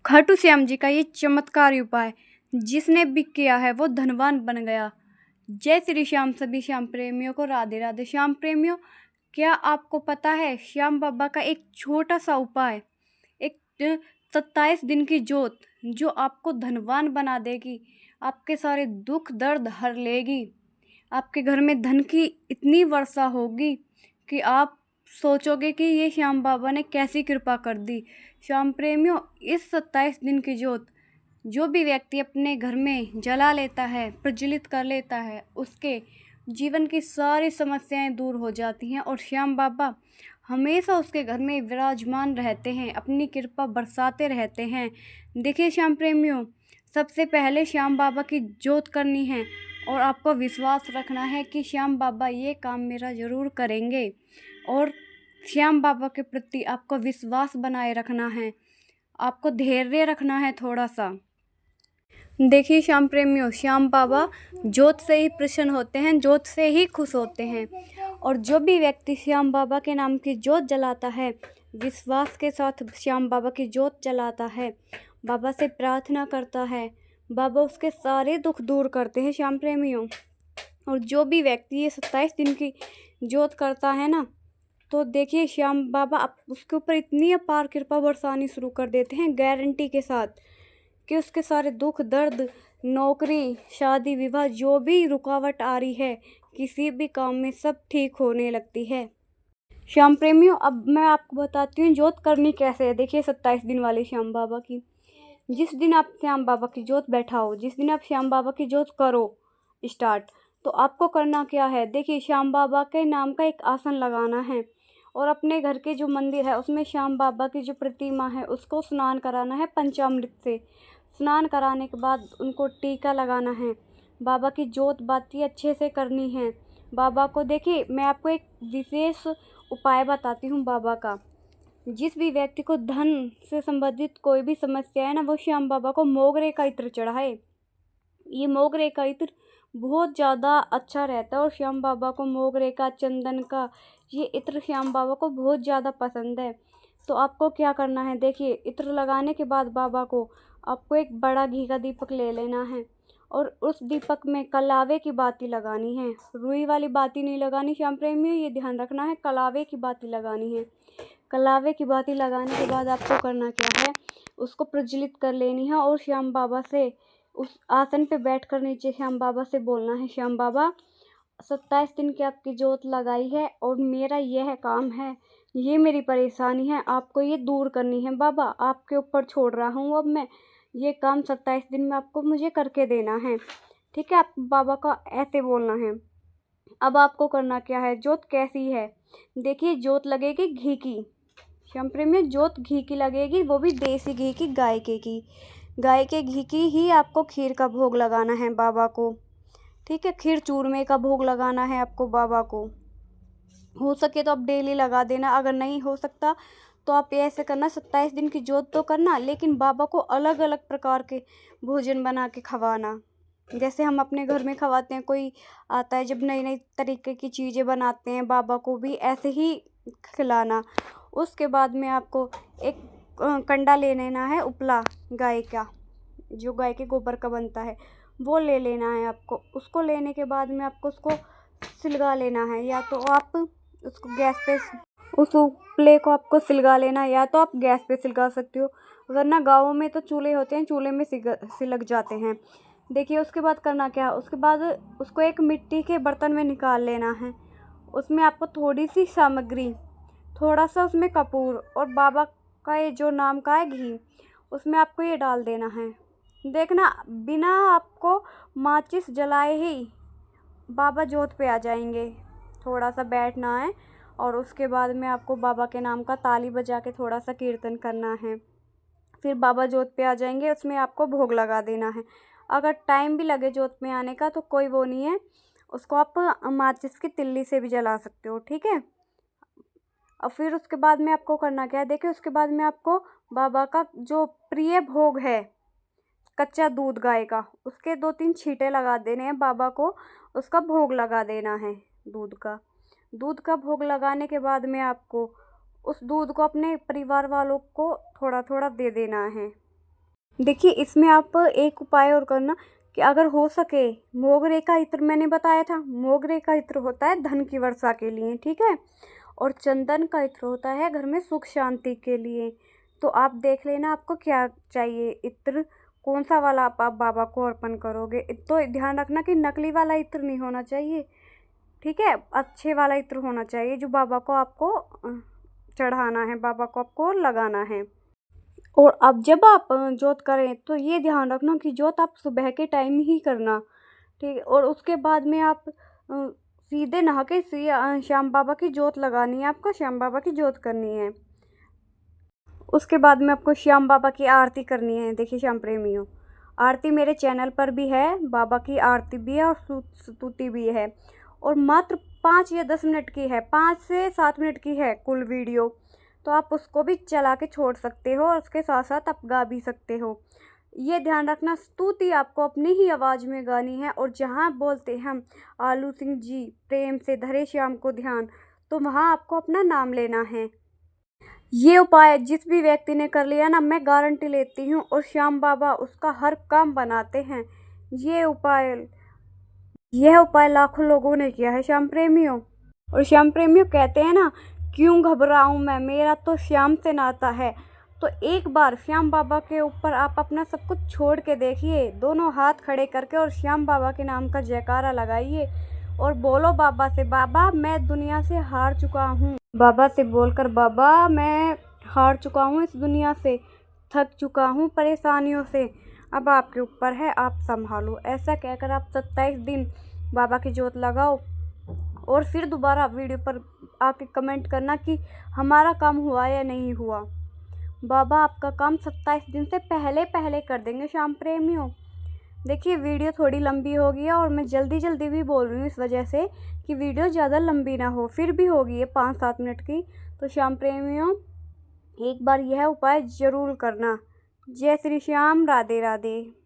खाटू श्याम जी का ये चमत्कारी उपाय जिसने भी किया है वो धनवान बन गया। जय श्री श्याम सभी श्याम प्रेमियों को राधे राधे। श्याम प्रेमियों, क्या आपको पता है श्याम बाबा का एक छोटा सा उपाय, एक 27 दिन की जोत जो आपको धनवान बना देगी, आपके सारे दुख दर्द हर लेगी। आपके घर में धन की इतनी वर्षा होगी कि आप सोचोगे कि ये श्याम बाबा ने कैसी कृपा कर दी। श्याम प्रेमियों, इस 27 दिन की जोत जो भी व्यक्ति अपने घर में जला लेता है, प्रज्वलित कर लेता है, उसके जीवन की सारी समस्याएं दूर हो जाती हैं और श्याम बाबा हमेशा उसके घर में विराजमान रहते हैं, अपनी कृपा बरसाते रहते हैं। देखिए श्याम प्रेमियों, सबसे पहले श्याम बाबा की जोत करनी है और आपको विश्वास रखना है कि श्याम बाबा ये काम मेरा ज़रूर करेंगे और श्याम बाबा के प्रति आपको विश्वास बनाए रखना है, आपको धैर्य रखना है थोड़ा सा। देखिए श्याम प्रेमियों, श्याम बाबा जोत से ही प्रसन्न होते हैं, जोत से ही खुश होते हैं और जो भी व्यक्ति श्याम बाबा के नाम की जोत जलाता है, विश्वास के साथ श्याम बाबा की जोत जलाता है, बाबा से प्रार्थना करता है, बाबा उसके सारे दुख दूर करते हैं श्याम प्रेमियों। और जो भी व्यक्ति ये 27 दिन की जोत करता है ना, तो देखिए श्याम बाबा आप उसके ऊपर इतनी अपार कृपा बरसानी शुरू कर देते हैं गारंटी के साथ कि उसके सारे दुख दर्द, नौकरी, शादी विवाह, जो भी रुकावट आ रही है किसी भी काम में, सब ठीक होने लगती है। श्याम प्रेमियों, अब मैं आपको बताती हूँ जोत करनी कैसे है। देखिए 27 दिन वाले श्याम बाबा की, जिस दिन आप श्याम बाबा की जोत बैठाओ, जिस दिन आप श्याम बाबा की जोत करो स्टार्ट, तो आपको करना क्या है। देखिए श्याम बाबा के नाम का एक आसन लगाना है और अपने घर के जो मंदिर है उसमें श्याम बाबा की जो प्रतिमा है उसको स्नान कराना है पंचामृत से। स्नान कराने के बाद उनको टीका लगाना है, बाबा की जोत बाती अच्छे से करनी है। बाबा को देखिए मैं आपको एक विशेष उपाय बताती हूँ बाबा का। जिस भी व्यक्ति को धन से संबंधित कोई भी समस्या है ना, वो श्याम बाबा को मोगरे का इत्र चढ़ाए। ये मोगरे का इत्र बहुत ज़्यादा अच्छा रहता है और श्याम बाबा को मोगरे का, चंदन का ये इत्र श्याम बाबा को बहुत ज़्यादा पसंद है। तो आपको क्या करना है, देखिए इत्र लगाने के बाद बाबा को आपको एक बड़ा घी का दीपक ले लेना है और उस दीपक में कलावे की बाती लगानी है। रुई वाली बाती नहीं लगानी श्याम प्रेमियों, ये ध्यान रखना है, कलावे की बाती लगानी है। कलावे की बाती लगाने के बाद आपको करना क्या है, उसको प्रज्वलित कर लेनी है और श्याम बाबा से उस आसन पे बैठकर नीचे श्याम बाबा से बोलना है, श्याम बाबा 27 दिन की आपकी जोत लगाई है और मेरा यह काम है, ये मेरी परेशानी है, आपको ये दूर करनी है। बाबा आपके ऊपर छोड़ रहा हूँ, अब मैं ये काम 27 दिन में आपको मुझे करके देना है। ठीक है, आप बाबा का ऐसे बोलना है। अब आपको करना क्या है, जोत कैसी है, देखिए जोत लगेगी घी की। श्याम प्रेमियों, जोत घी की लगेगी, वो भी देसी घी की, गाय के घी की ही आपको खीर का भोग लगाना है बाबा को। ठीक है, खीर चूरमे का भोग लगाना है आपको बाबा को। हो सके तो आप डेली लगा देना, अगर नहीं हो सकता तो आप ऐसे करना, 27 दिन की जोत तो करना लेकिन बाबा को अलग अलग प्रकार के भोजन बना के खवाना। जैसे हम अपने घर में खवाते हैं, कोई आता है जब नई नई तरीके की चीज़ें बनाते हैं, बाबा को भी ऐसे ही खिलाना। उसके बाद में आपको एक कंडा ले लेना है उपला गाय का, जो गाय के गोबर का बनता है वो ले लेना है आपको। उसको लेने के बाद में आपको उसको सिलगा लेना है, या तो आप उसको गैस पे, उस उपले को आपको सिलगा लेना है, या तो आप गैस पे सिलगा सकते हो, वरना गाँव में तो चूल्हे होते हैं, चूल्हे में सिलग जाते हैं। देखिए उसके बाद करना क्या है, उसके बाद उसको एक मिट्टी के बर्तन में निकाल लेना है। उसमें आपको थोड़ी सी सामग्री, थोड़ा सा उसमें कपूर और बाबा का ये जो नाम का है घी, उसमें आपको ये डाल देना है। देखना बिना आपको माचिस जलाए ही बाबा जोत पे आ जाएंगे। थोड़ा सा बैठना है और उसके बाद में आपको बाबा के नाम का ताली बजा के थोड़ा सा कीर्तन करना है, फिर बाबा जोत पे आ जाएंगे। उसमें आपको भोग लगा देना है। अगर टाइम भी लगे जोत में आने का तो कोई वो नहीं है, उसको आप माचिस की तिल्ली से भी जला सकते हो। ठीक है, और फिर उसके बाद में आपको करना क्या है, देखिए उसके बाद में आपको बाबा का जो प्रिय भोग है कच्चा दूध गाय का, उसके 2-3 छींटे लगा देने हैं बाबा को, उसका भोग लगा देना है दूध का भोग लगाने के बाद में आपको उस दूध को अपने परिवार वालों को थोड़ा थोड़ा दे देना है। देखिए इसमें आप एक उपाय और करना कि अगर हो सके मोगरे का इत्र, मैंने बताया था मोगरे का इत्र होता है धन की वर्षा के लिए, ठीक है, और चंदन का इत्र होता है घर में सुख शांति के लिए। तो आप देख लेना आपको क्या चाहिए इत्र, कौन सा वाला आप बाबा को अर्पण करोगे। तो ध्यान रखना कि नकली वाला इत्र नहीं होना चाहिए, ठीक है, अच्छे वाला इत्र होना चाहिए जो बाबा को आपको चढ़ाना है, बाबा को आपको लगाना है। और अब जब आप जोत करें तो ये ध्यान रखना कि जोत आप सुबह के टाइम ही करना, ठीक है, और उसके बाद में आप सीधे नहा के श्याम बाबा की जोत लगानी है, आपको श्याम बाबा की जोत करनी है। उसके बाद में आपको श्याम बाबा की आरती करनी है। देखिए श्याम प्रेमियों, आरती मेरे चैनल पर भी है, बाबा की आरती भी है और स्तुति भी है, और मात्र 5 या 10 मिनट की है, 5 से 7 मिनट की है कुल वीडियो। तो आप उसको भी चला के छोड़ सकते हो और उसके साथ साथ आप गा भी सकते हो। ये ध्यान रखना स्तुति आपको अपनी ही आवाज़ में गानी है, और जहाँ बोलते हम आलू सिंह जी प्रेम से धरे श्याम को ध्यान, तो वहाँ आपको अपना नाम लेना है। ये उपाय जिस भी व्यक्ति ने कर लिया ना, मैं गारंटी लेती हूँ और श्याम बाबा उसका हर काम बनाते हैं। यह उपाय लाखों लोगों ने किया है श्याम प्रेमियों। और श्याम प्रेमियों कहते हैं ना, क्यों घबराऊं मैं, मेरा तो श्याम से नाता है। तो एक बार श्याम बाबा के ऊपर आप अपना सब कुछ छोड़ के देखिए, दोनों हाथ खड़े करके, और श्याम बाबा के नाम का जयकारा लगाइए और बोलो बाबा से, बाबा मैं दुनिया से हार चुका हूँ। बाबा से बोलकर, बाबा मैं हार चुका हूँ इस दुनिया से, थक चुका हूँ परेशानियों से, अब आपके ऊपर है, आप संभालो। ऐसा कहकर आप 27 दिन बाबा की जोत लगाओ और फिर दोबारा वीडियो पर आके कमेंट करना कि हमारा काम हुआ या नहीं हुआ। बाबा आपका काम 27 दिन से पहले पहले कर देंगे श्याम प्रेमियों। देखिए वीडियो थोड़ी लंबी हो गई है और मैं जल्दी जल्दी भी बोल रही हूँ इस वजह से कि वीडियो ज़्यादा लंबी ना हो, फिर भी होगी ये 5-7 मिनट की। तो श्याम प्रेमियों एक बार यह उपाय ज़रूर करना। जय श्री श्याम, राधे राधे।